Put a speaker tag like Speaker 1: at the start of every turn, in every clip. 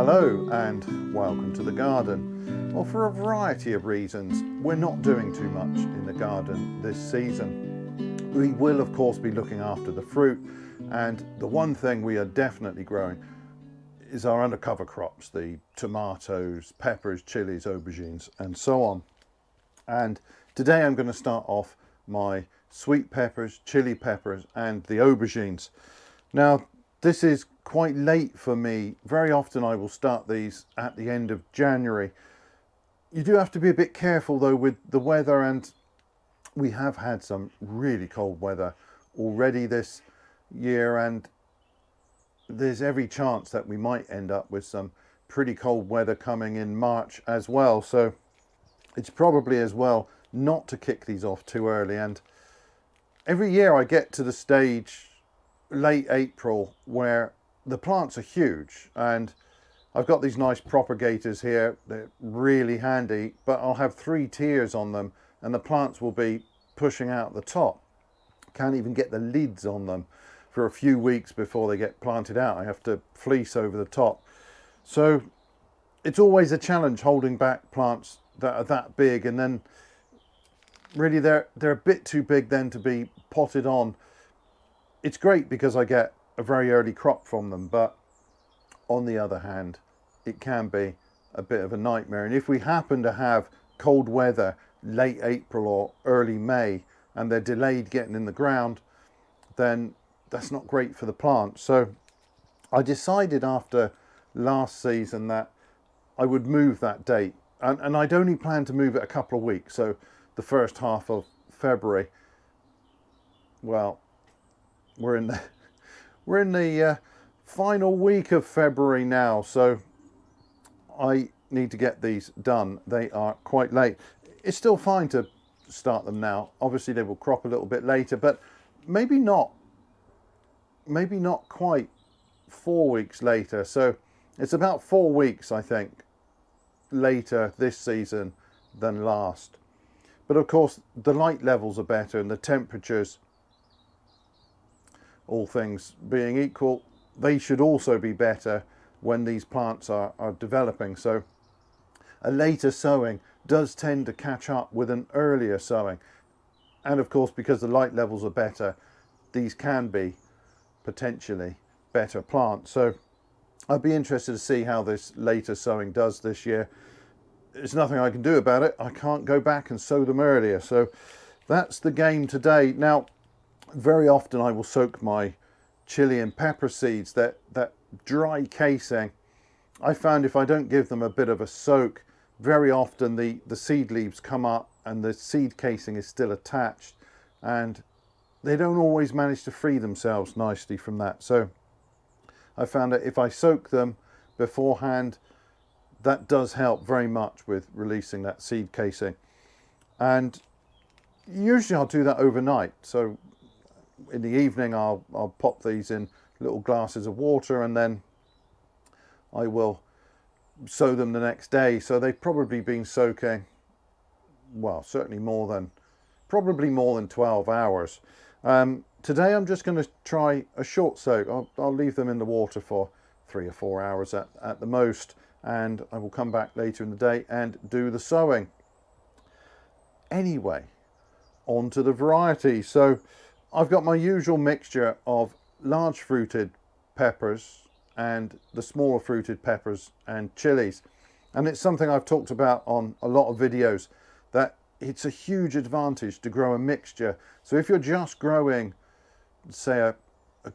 Speaker 1: Hello and welcome to the garden. Well, for a variety of reasons, we're not doing too much in the garden this season. We will of course be looking after the fruit, and the one thing we are definitely growing is our undercover crops, the tomatoes, peppers, chilies, aubergines and so on. And today I'm going to start off my sweet peppers, chili peppers and the aubergines. Now this is quite late for me. Very often I will start these at the end of January. You do have to be a bit careful though with the weather, and we have had some really cold weather already this year, and there's every chance that we might end up with some pretty cold weather coming in March as well. So it's probably as well not to kick these off too early. And every year I get to the stage late April where the plants are huge, and I've got these nice propagators here. They're really handy, but I'll have 3 tiers on them and the plants will be pushing out the top. Can't even get the lids on them for a few weeks before they get planted out. I have to fleece over the top. So it's always a challenge holding back plants that are that big, and then really they're a bit too big then to be potted on. It's great because I get a very early crop from them, but on the other hand, it can be a bit of a nightmare. And if we happen to have cold weather late April or early May and they're delayed getting in the ground, then that's not great for the plant. So I decided after last season that I would move that date, and I'd only planned to move it a couple of weeks, so the first half of February. Well, we're in the final week of February now, so I need to get these done. They are quite late. It's still fine to start them now. Obviously they will crop a little bit later, but maybe not quite 4 weeks later. So it's about 4 weeks, I think, later this season than last. But of course the light levels are better and the temperatures, all things being equal, they should also be better when these plants are developing. So a later sowing does tend to catch up with an earlier sowing, and of course because the light levels are better, these can be potentially better plants. So I'd be interested to see how this later sowing does this year. There's nothing I can do about it. I can't go back and sow them earlier, so that's the game today. Now very often I will soak my chili and pepper seeds, that dry casing. I found if I don't give them a bit of a soak, very often the seed leaves come up and the seed casing is still attached, and they don't always manage to free themselves nicely from that. So I found that if I soak them beforehand, that does help very much with releasing that seed casing. And usually I'll do that overnight. So in the evening I'll pop these in little glasses of water, and then I will sow them the next day. So they've probably been soaking, well, certainly probably more than 12 hours. Today I'm just going to try a short soak. I'll leave them in the water for 3 or 4 hours at the most, and I will come back later in the day and do the sowing. Anyway, on to the varieties. So I've got my usual mixture of large fruited peppers and the smaller fruited peppers and chilies. And it's something I've talked about on a lot of videos, that it's a huge advantage to grow a mixture. So if you're just growing, say, a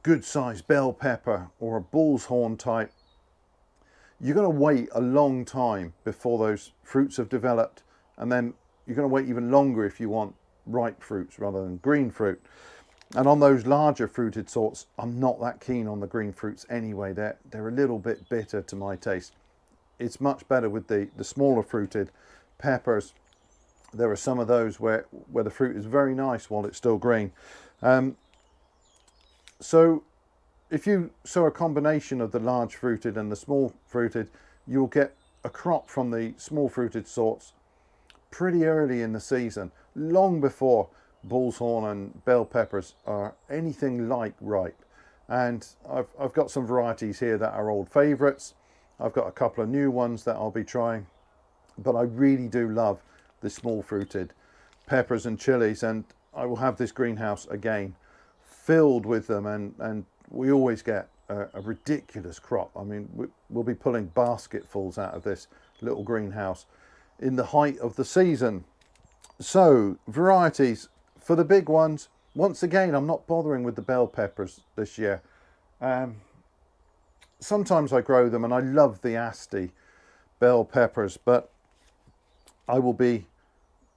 Speaker 1: good sized bell pepper or a bull's horn type, you're going to wait a long time before those fruits have developed, and then you're going to wait even longer if you want ripe fruits rather than green fruit. And on those larger fruited sorts, I'm not that keen on the green fruits anyway. They're a little bit bitter to my taste. It's much better with the smaller fruited peppers. There are some of those where the fruit is very nice while it's still green. So if you sow a combination of the large fruited and the small fruited, you'll get a crop from the small fruited sorts pretty early in the season, long before bull's horn and bell peppers are anything like ripe. And I've got some varieties here that are old favourites, I've got a couple of new ones that I'll be trying, but I really do love the small fruited peppers and chilies, and I will have this greenhouse again filled with them, and we always get a ridiculous crop. I mean, we'll be pulling basketfuls out of this little greenhouse in the height of the season. So varieties for the big ones, once again, I'm not bothering with the bell peppers this year. Sometimes I grow them, and I love the Asti bell peppers, but I will be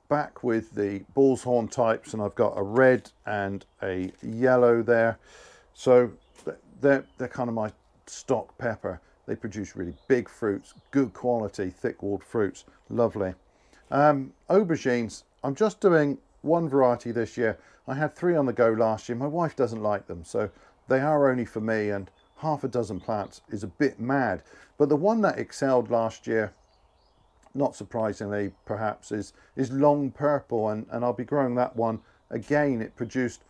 Speaker 1: back with the bull's horn types, and I've got a red and a yellow there. So they're kind of my stock pepper. They produce really big fruits, good quality, thick-walled fruits, lovely. Aubergines, I'm just doing one variety this year. I had 3 on the go last year. My wife doesn't like them, so they are only for me, and half a dozen plants is a bit mad. But the one that excelled last year, not surprisingly perhaps, is long purple, and I'll be growing that one again. It produced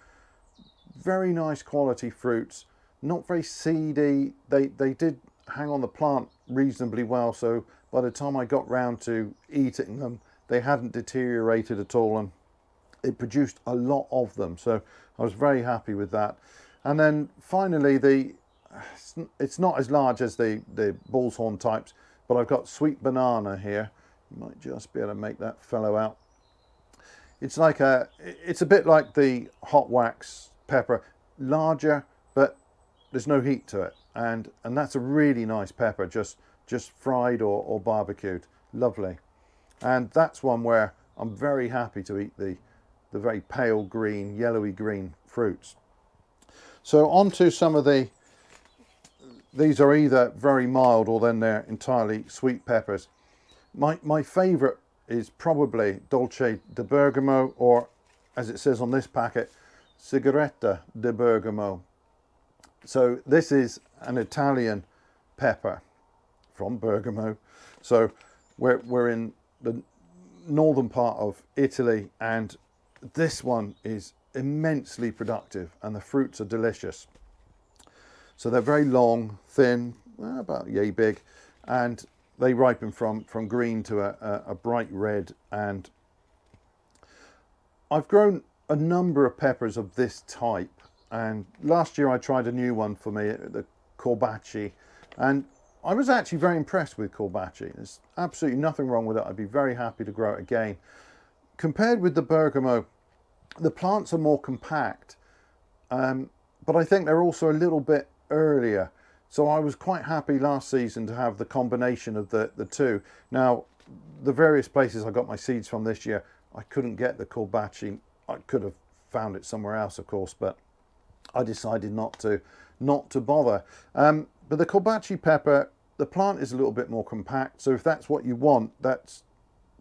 Speaker 1: very nice quality fruits, not very seedy. They did hang on the plant reasonably well, so by the time I got round to eating them, they hadn't deteriorated at all, and it produced a lot of them, so I was very happy with that. And then finally, it's not as large as the bull's horn types, but I've got sweet banana here. You might just be able to make that fellow out. It's a bit like the hot wax pepper, larger, but there's no heat to it, and that's a really nice pepper, just fried or barbecued, lovely. And that's one where I'm very happy to eat the very pale green, yellowy green fruits. So on to some of these are either very mild or then they're entirely sweet peppers. My favourite is probably Dolce di Bergamo, or as it says on this packet, Sigaretta di Bergamo. So this is an Italian pepper from Bergamo. So we're in the northern part of Italy, and this one is immensely productive, and the fruits are delicious. So they're very long, thin, about yay big, and they ripen from green to a bright red. And I've grown a number of peppers of this type, and last year I tried a new one for me, the Corbaci, and I was actually very impressed with Corbaci. There's absolutely nothing wrong with it. I'd be very happy to grow it again. Compared with the Bergamo, the plants are more compact, but I think they're also a little bit earlier. So I was quite happy last season to have the combination of the two. Now, the various places I got my seeds from this year, I couldn't get the Corbaci. I could have found it somewhere else, of course, but I decided not to bother. But the Corbaci pepper, the plant is a little bit more compact, so if that's what you want, that's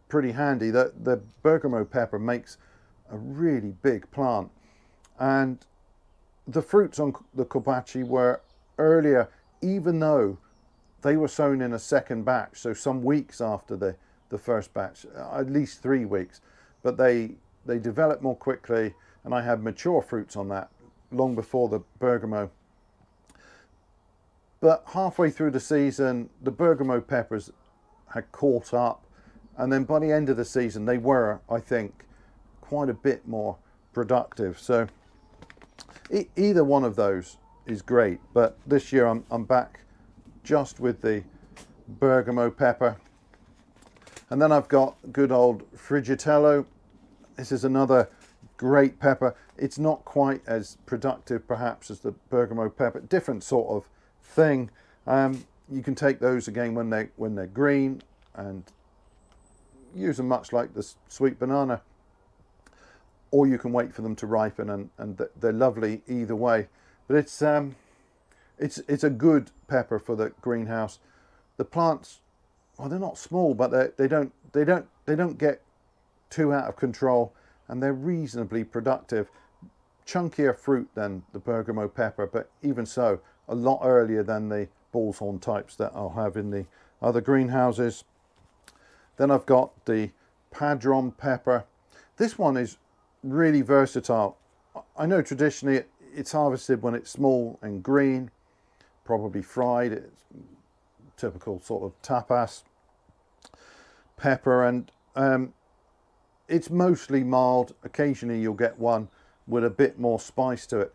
Speaker 1: pretty handy. The Bergamo pepper makes a really big plant, and the fruits on the Corbaci were earlier, even though they were sown in a second batch, so some weeks after the first batch, at least 3 weeks, but they developed more quickly, and I had mature fruits on that long before the Bergamo. But halfway through the season, the Bergamo peppers had caught up, and then by the end of the season they were, I think, quite a bit more productive. So either one of those is great, but this year I'm back just with the Bergamo pepper. And then I've got good old Friggitello. This is another great pepper. It's not quite as productive perhaps as the Bergamo pepper, different sort of thing. You can take those again when they're green and use them much like the sweet banana, or you can wait for them to ripen, and they're lovely either way. But it's a good pepper for the greenhouse. The plants, well, they're not small, but they don't get too out of control, and they're reasonably productive. Chunkier fruit than the Bergamo pepper, but even so, a lot earlier than the bull's horn types that I'll have in the other greenhouses. Then I've got the Padron pepper. This one is really versatile. I know traditionally it's harvested when it's small and green, probably fried. It's typical sort of tapas pepper, and it's mostly mild. Occasionally you'll get one with a bit more spice to it.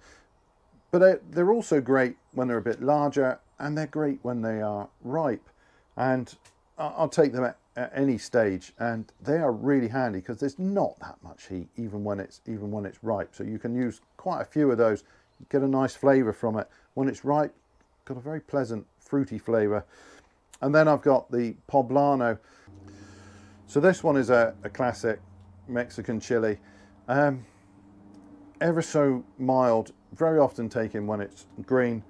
Speaker 1: But they're also great when they're a bit larger, and they're great when they are ripe. And I'll take them at any stage, and they are really handy because there's not that much heat even when it's ripe. So you can use quite a few of those, get a nice flavour from it. When it's ripe, got a very pleasant fruity flavour. And then I've got the Poblano. So this one is a classic Mexican chili. Ever so mild, very often taken when it's green.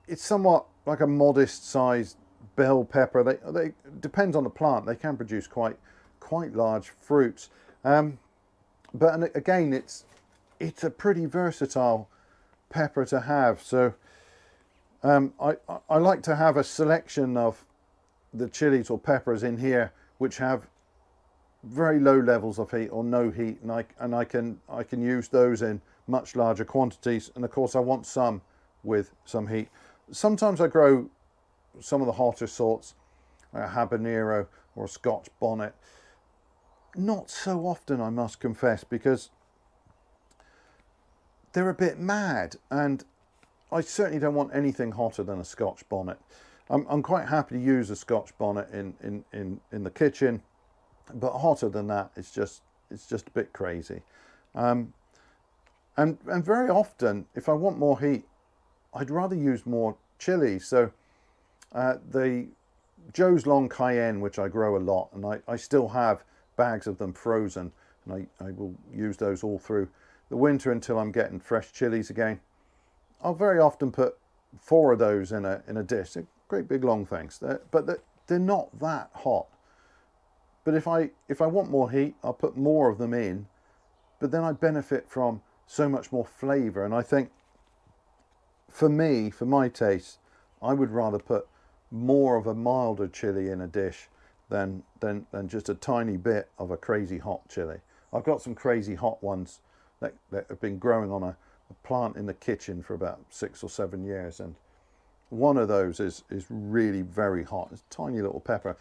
Speaker 1: It's somewhat like a modest sized bell pepper. They depends on the plant. They can produce quite large fruits. But again, it's a pretty versatile pepper to have. So I like to have a selection of the chilies or peppers in here which have very low levels of heat or no heat, and I can use those in much larger quantities. And of course I want some with some heat. Sometimes I grow some of the hotter sorts, like a habanero or a Scotch bonnet. Not so often, I must confess, because they're a bit mad, and I certainly don't want anything hotter than a Scotch bonnet. I'm quite happy to use a Scotch bonnet in the kitchen, but hotter than that, it's just a bit crazy. And very often, if I want more heat, I'd rather use more chilies. So the Joe's Long Cayenne, which I grow a lot, and I still have bags of them frozen, and I will use those all through the winter until I'm getting fresh chilies again. I'll very often put 4 of those in a dish. They're great big long things, but they're not that hot. But if I want more heat, I'll put more of them in, but then I benefit from so much more flavour. And I think for me, for my taste, I would rather put more of a milder chili in a dish than just a tiny bit of a crazy hot chili. I've got some crazy hot ones that have been growing on a plant in the kitchen for about 6 or 7 years, and one of those is really very hot. It's a tiny little pepper,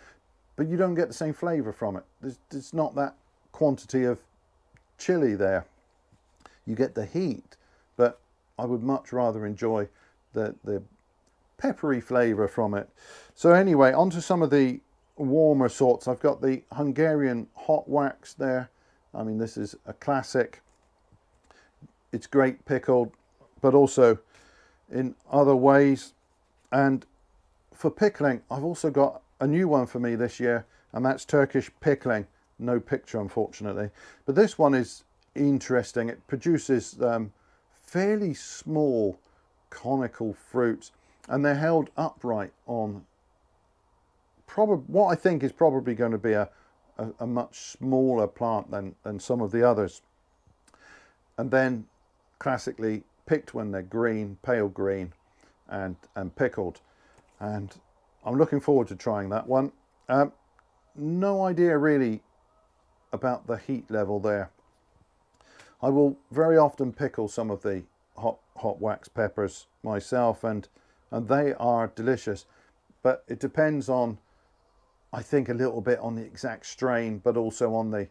Speaker 1: but you don't get the same flavour from it. There's not that quantity of chili there. You get the heat, but I would much rather enjoy the peppery flavour from it. So anyway, onto some of the warmer sorts. I've got the Hungarian Hot Wax there. I mean, this is a classic. It's great pickled, but also in other ways. And for pickling, I've also got a new one for me this year, and that's Turkish Pickling. No picture, unfortunately. But this one is interesting. It produces fairly small conical fruits, and they're held upright on what I think is probably going to be a much smaller plant than some of the others. And then classically picked when they're green, pale green, and pickled. And I'm looking forward to trying that one. No idea really about the heat level there. I will very often pickle some of the hot wax peppers myself, and they are delicious. But it depends on, I think, a little bit on the exact strain, but also on the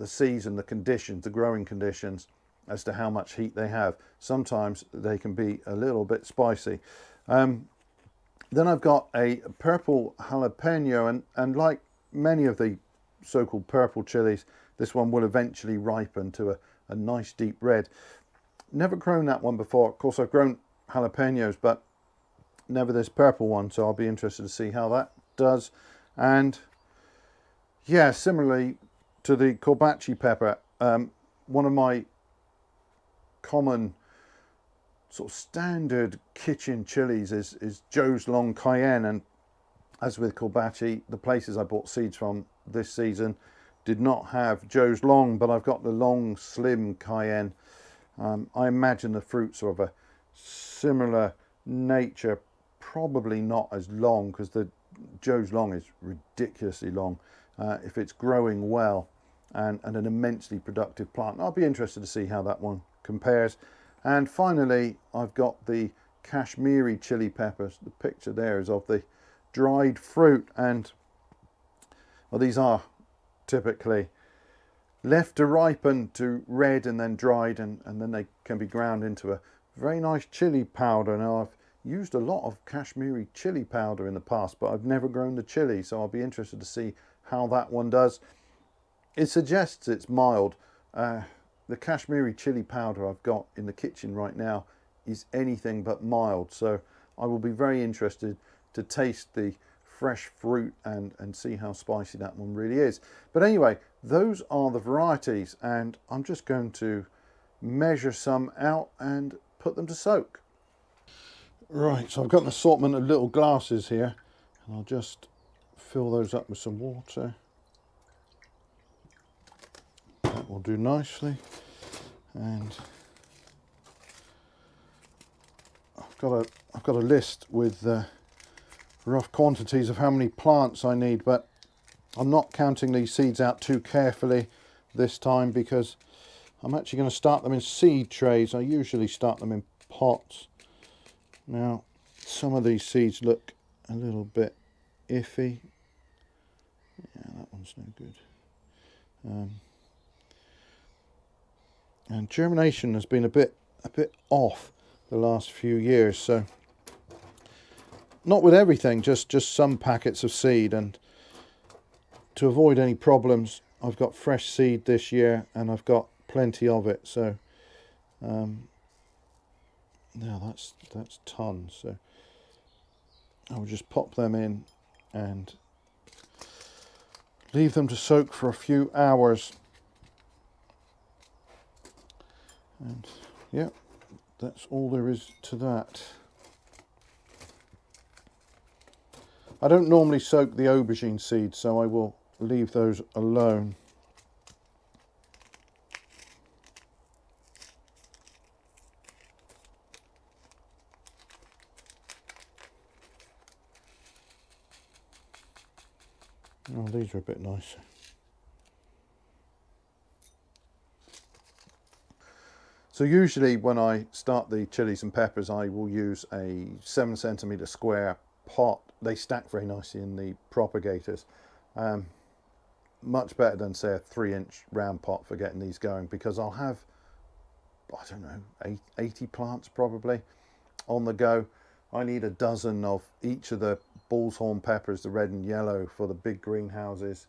Speaker 1: season, the conditions, the growing conditions, as to how much heat they have. Sometimes they can be a little bit spicy. Then I've got a purple jalapeno, and like many of the so-called purple chilies, this one will eventually ripen to a nice deep red. Never grown that one before. Of course, I've grown jalapenos, but never this purple one, so I'll be interested to see how that does. And yeah, similarly to the Corbaci pepper, one of my common sort of standard kitchen chilies is Joe's Long Cayenne. And as with Corbaci, the places I bought seeds from this season did not have Joe's Long, but I've got the long slim Cayenne. I imagine the fruits are of a similar nature, probably not as long, because the Joe's Long is ridiculously long if it's growing well, and an immensely productive plant. I'll be interested to see how that one compares. And finally, I've got the Kashmiri chili peppers. The picture there is of the dried fruit, and well, these are typically left to ripen to red and then dried, and then they can be ground into a very nice chili powder. Now, I've used a lot of Kashmiri chili powder in the past, but I've never grown the chili, so I'll be interested to see how that one does. It suggests it's mild. The Kashmiri chili powder I've got in the kitchen right now is anything but mild, so I will be very interested to taste the fresh fruit and see how spicy that one really is. But anyway, those are the varieties, and I'm just going to measure some out and put them to soak. Right, so I've got an assortment of little glasses here, and I'll just fill those up with some water. That will do nicely. And I've got a list with rough quantities of how many plants I need, but I'm not counting these seeds out too carefully this time because I'm actually going to start them in seed trays. I usually start them in pots. Now, some of these seeds look a little bit iffy. Yeah, that one's no good. And germination has been a bit off the last few years, so not with everything, just some packets of seed. And to avoid any problems, I've got fresh seed this year, and I've got plenty of it. So now that's tons. So I'll just pop them in and leave them to soak for a few hours. And yeah, that's all there is to that. I don't normally soak the aubergine seeds, so I will leave those alone. Oh, these are a bit nicer. So usually when I start the chilies and peppers, I will use a 7cm square pot. They stack very nicely in the propagators. Much better than, say, a 3-inch round pot for getting these going, because I'll have, I don't know, 80 plants probably on the go. I need a dozen of each of the bull's horn peppers, the red and yellow, for the big greenhouses,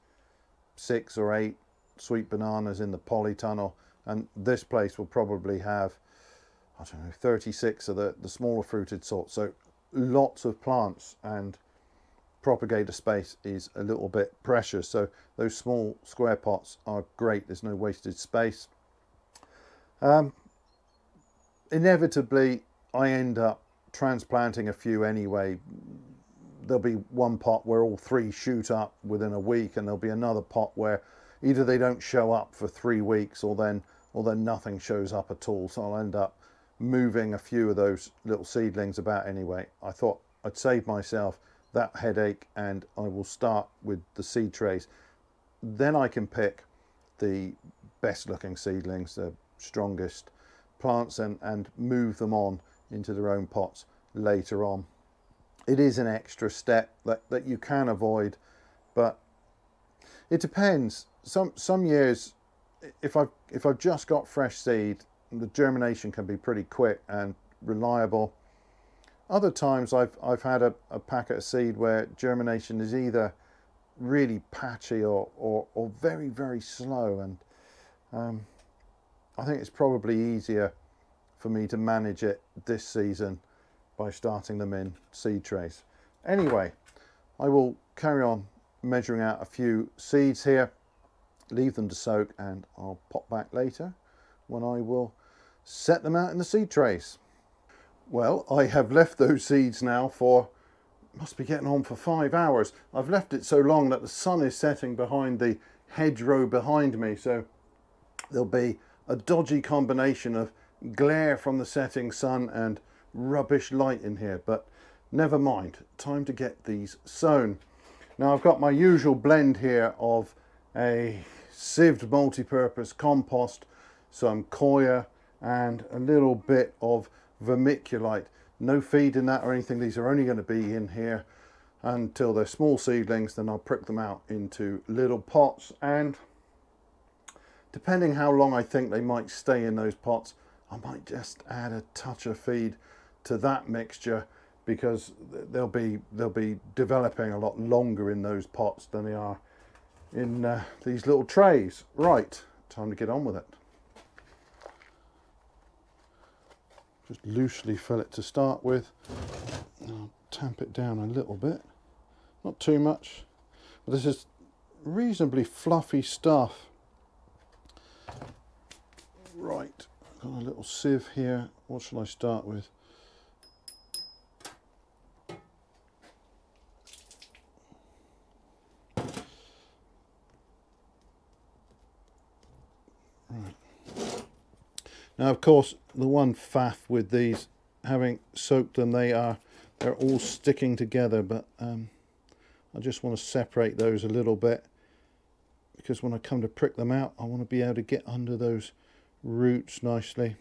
Speaker 1: 6 or 8 sweet bananas in the polytunnel. And this place will probably have, I don't know, 36 of the smaller fruited sorts. So lots of plants, and propagator space is a little bit precious. So those small square pots are great. There's no wasted space. Inevitably, I end up transplanting a few anyway. There'll be one pot where all 3 shoot up within a week, and there'll be another pot where either they don't show up for 3 weeks, or then nothing shows up at all. So I'll end up moving a few of those little seedlings about anyway. I thought I'd save myself that headache, and I will start with the seed trays. Then I can pick the best looking seedlings, the strongest plants, and move them on into their own pots later on. It is an extra step that you can avoid, but it depends. Some years, if I've just got fresh seed, the germination can be pretty quick and reliable. Other times I've had a packet of seed where germination is either really patchy or very, very slow, and I think it's probably easier for me to manage it this season by starting them in seed trays. Anyway, I will carry on measuring out a few seeds here, leave them to soak, and I'll pop back later when I will set them out in the seed trays. Well, I have left those seeds now for, must be getting on for 5 hours. I've left it so long that the sun is setting behind the hedgerow behind me, so there'll be a dodgy combination of glare from the setting sun and rubbish light in here, but never mind. Time to get these sown. Now I've got my usual blend here of a sieved multi-purpose compost, some coir, and a little bit of vermiculite. No feed in that or anything. These are only going to be in here until they're small seedlings. Then I'll prick them out into little pots, and depending how long I think they might stay in those pots, I might just add a touch of feed to that mixture, because they'll be developing a lot longer in those pots than they are in these little trays. Right, time to get on with it. Just loosely fill it to start with. I'll tamp it down a little bit, not too much. But this is reasonably fluffy stuff. Right, I've got a little sieve here. What shall I start with? Right. Now, of course, the one faff with these, having soaked them, they're all sticking together, but I just want to separate those a little bit, because when I come to prick them out, I want to be able to get under those roots nicely.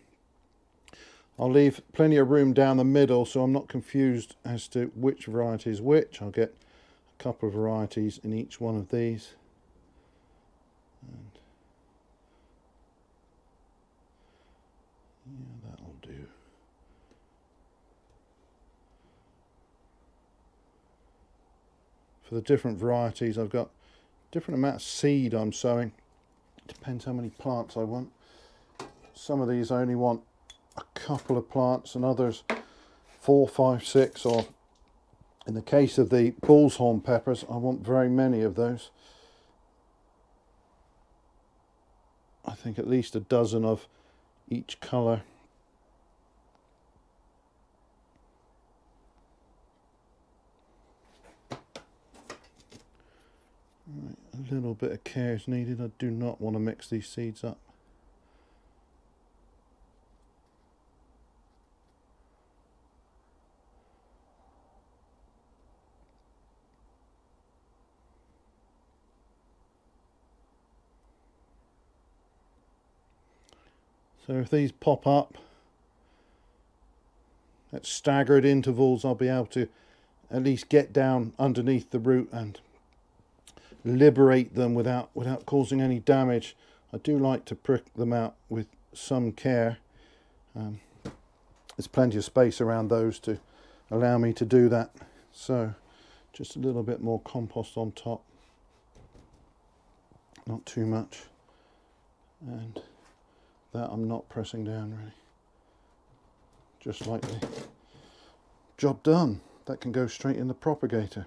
Speaker 1: I'll leave plenty of room down the middle, so I'm not confused as to which variety is which. I'll get a couple of varieties in each one of these. And yeah, that'll do. For the different varieties, I've got different amount of seed I'm sowing. Depends how many plants I want. Some of these I only want a couple of plants, and others 4, 5, 6, or in the case of the bull's horn peppers, I want very many of those. I think at least a dozen of each colour. Right, a little bit of care is needed. I do not want to mix these seeds up. So if these pop up at staggered intervals, I'll be able to at least get down underneath the root and liberate them without causing any damage. I do like to prick them out with some care. There's plenty of space around those to allow me to do that. So just a little bit more compost on top, not too much, and that I'm not pressing down really, just lightly. Job done. That can go straight in the propagator.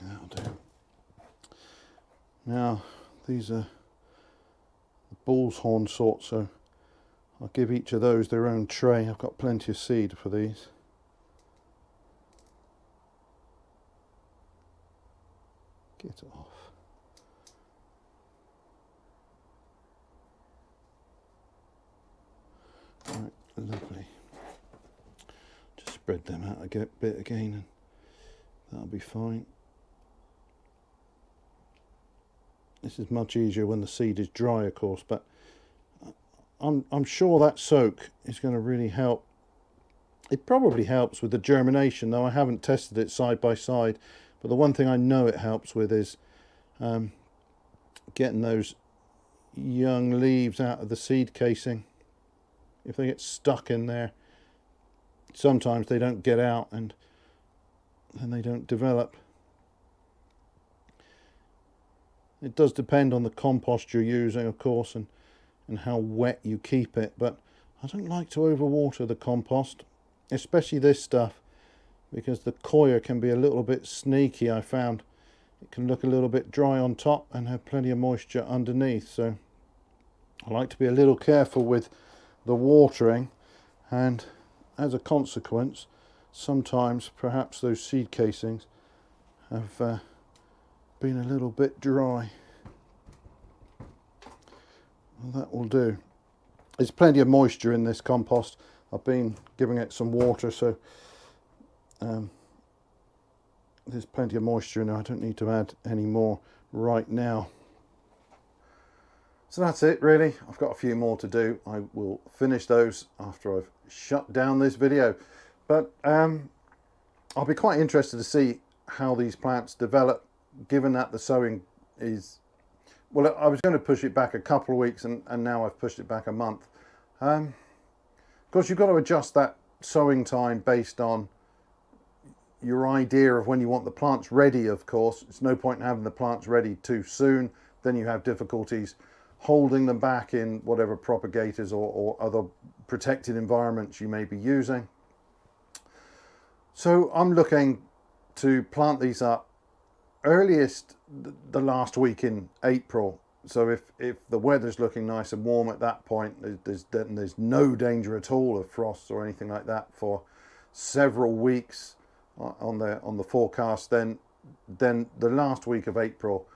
Speaker 1: That'll do. Now, these are the bull's horn sort, so I'll give each of those their own tray. I've got plenty of seed for these. Get it off. Right, lovely. Just spread them out a bit again, and that'll be fine. This is much easier when the seed is dry, of course, but I'm sure that soak is going to really help. It probably helps with the germination, though I haven't tested it side by side. But the one thing I know it helps with is getting those young leaves out of the seed casing. If they get stuck in there, sometimes they don't get out, and then they don't develop. It does depend on the compost you're using, of course, and how wet you keep it, but I don't like to overwater the compost, especially this stuff, because the coir can be a little bit sneaky. I found it can look a little bit dry on top and have plenty of moisture underneath, so I like to be a little careful with the watering, and as a consequence, sometimes perhaps those seed casings have been a little bit dry. Well, that will do. there's plenty of moisture in this compost. I've been giving it some water, so there's plenty of moisture in there. I don't need to add any more right now. So that's it really. I've got a few more to do. I will finish those after I've shut down this video. But I'll be quite interested to see how these plants develop, given that the sowing is, well, I was going to push it back a couple of weeks and now I've pushed it back a month. Of course, you've got to adjust that sowing time based on your idea of when you want the plants ready, of course. It's no point in having the plants ready too soon. Then you have difficulties holding them back in whatever propagators or other protected environments you may be using. So I'm looking to plant these up earliest the last week in April. So if the weather's looking nice and warm at that point, there's no danger at all of frosts or anything like that for several weeks on the forecast, then the last week of April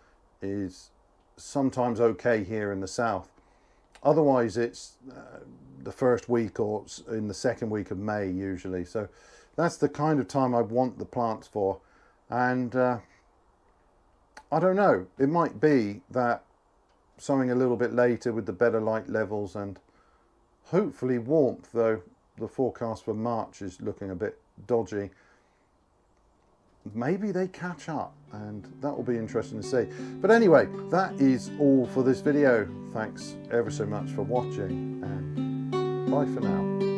Speaker 1: is sometimes okay here in the south. Otherwise it's the first week or in the second week of May usually. So that's the kind of time I want the plants for. And I don't know, it might be that sowing a little bit later with the better light levels and hopefully warmth, though the forecast for March is looking a bit dodgy, maybe they catch up, and that will be interesting to see. But anyway, that is all for this video. Thanks ever so much for watching, and bye for now.